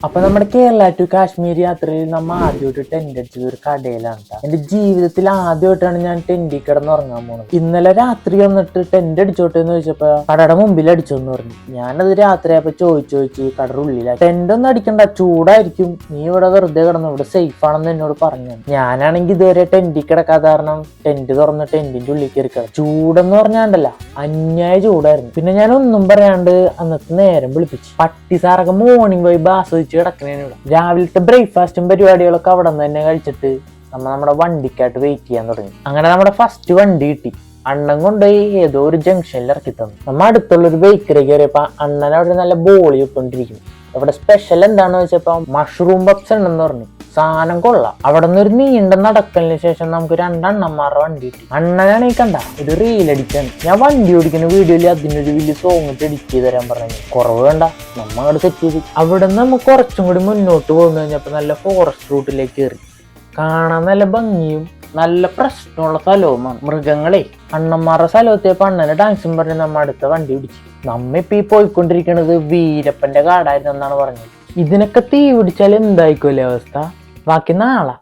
അപ്പൊ നമ്മുടെ കേരള ടു കാശ്മീർ യാത്രയിൽ നമ്മ ആദ്യമായിട്ട് ടെന്റ് അടിച്ചത് ഒരു കടയിലാണ്. എന്റെ ജീവിതത്തിൽ ആദ്യമായിട്ടാണ് ഞാൻ ടെന്റിൽ കിടന്നുറങ്ങാൻ പോകുന്നത്. ഇന്നലെ രാത്രി വന്നിട്ട് ടെന്റ് അടിച്ചോട്ടെ എന്ന് ചോദിച്ചപ്പോ കടയുടെ മുമ്പിൽ അടിച്ചോന്ന് പറഞ്ഞു. ഞാനത് രാത്രിയായപ്പോ ചോദിച്ചു കടയുടെ ഉള്ളിലായി. ടെന്റ് ഒന്നും അടിക്കണ്ട, ചൂടായിരിക്കും, നീ ഇവിടെ വെറുതെ കിടന്നു, ഇവിടെ സേഫ് ആണെന്ന് എന്നോട് പറഞ്ഞു. ഞാനാണെങ്കിൽ ഇതുവരെ ടെന്റിൽ കിടക്കാത്ത കാരണം ടെന്റ് തുറന്ന് ടെന്റിന്റെ ഉള്ളിൽ കയറി കിടക്കും. ചൂടെന്ന് പറഞ്ഞാണ്ടല്ല, അന്യായ ചൂടായിരുന്നു. പിന്നെ ഞാൻ ഒന്നും പറയാണ്ട് അന്നത്തെ നേരം വിളിപ്പിച്ചു. പട്ടി സാറൊക്കെ മോർണിംഗ് വൈബ് ആസ്വദിച്ച് കിടക്കണേന് ഇവിടെ. രാവിലത്തെ ബ്രേക്ക്ഫാസ്റ്റും പരിപാടികളൊക്കെ അവിടെ നിന്ന് തന്നെ കഴിച്ചിട്ട് നമ്മുടെ വണ്ടിക്കായിട്ട് വെയിറ്റ് ചെയ്യാൻ തുടങ്ങി. അങ്ങനെ നമ്മുടെ ഫസ്റ്റ് വണ്ടി കിട്ടി. അണ്ണൻ കൊണ്ടുപോയി ഏതോ ഒരു ജംഗ്ഷനിൽ ഇറക്കി തന്നു. നമ്മ അടുത്തുള്ളൊരു ബേക്കറി കയറിയപ്പോ അണ്ണൻ അവിടെ നല്ല ബോളി ഇട്ടുകൊണ്ടിരിക്കുന്നു. അവിടെ സ്പെഷ്യൽ എന്താണെന്ന് വെച്ചപ്പോ മഷ്റൂം പപ്സ് ഉണ്ടെന്ന് പറഞ്ഞു. സാധനം കൊള്ളാം. അവിടെ നിന്ന് ഒരു നീണ്ട നടക്കലിന് ശേഷം നമുക്ക് രണ്ടണ്ണന്മാരുടെ വണ്ടി കിട്ടി. അണ്ണനാണ് ഈ കണ്ട ഒരു റീലടിക്കാണ്. ഞാൻ വണ്ടി ഓടിക്കുന്ന വീഡിയോയിൽ അതിനൊരു വലിയ സോങ് ഇട്ട് എഡിറ്റ് ചെയ്ത് തരാൻ പറഞ്ഞു. കുറവ് വേണ്ട, നമ്മ അങ്ങോട്ട് സെറ്റ് ചെയ്ത്. അവിടെ നിന്ന് നമുക്ക് കുറച്ചും കൂടി മുന്നോട്ട് പോകുന്ന കഴിഞ്ഞപ്പോ നല്ല ഫോറസ്റ്റ് റൂട്ടിലേക്ക് കയറി. കാണാൻ നല്ല ഭംഗിയും നല്ല പ്രശ്നമുള്ള സ്ഥലവുമാണ്. മൃഗങ്ങളെ അണ്ണന്മാരുടെ സ്ഥലത്തെയപ്പോ അണ്ണനെ ഡാൻസും പറഞ്ഞ് നമ്മ അടുത്ത വണ്ടി പിടിച്ചു. നമ്മ ഇപ്പൊ ഈ പോയിക്കൊണ്ടിരിക്കുന്നത് വീരപ്പന്റെ കാടായിരുന്നു എന്നാണ് പറഞ്ഞത്. ഇതിനൊക്കെ തീ പിടിച്ചാൽ എന്തായിക്കോല്ലേ അവസ്ഥ? ബാക്കി നാളെ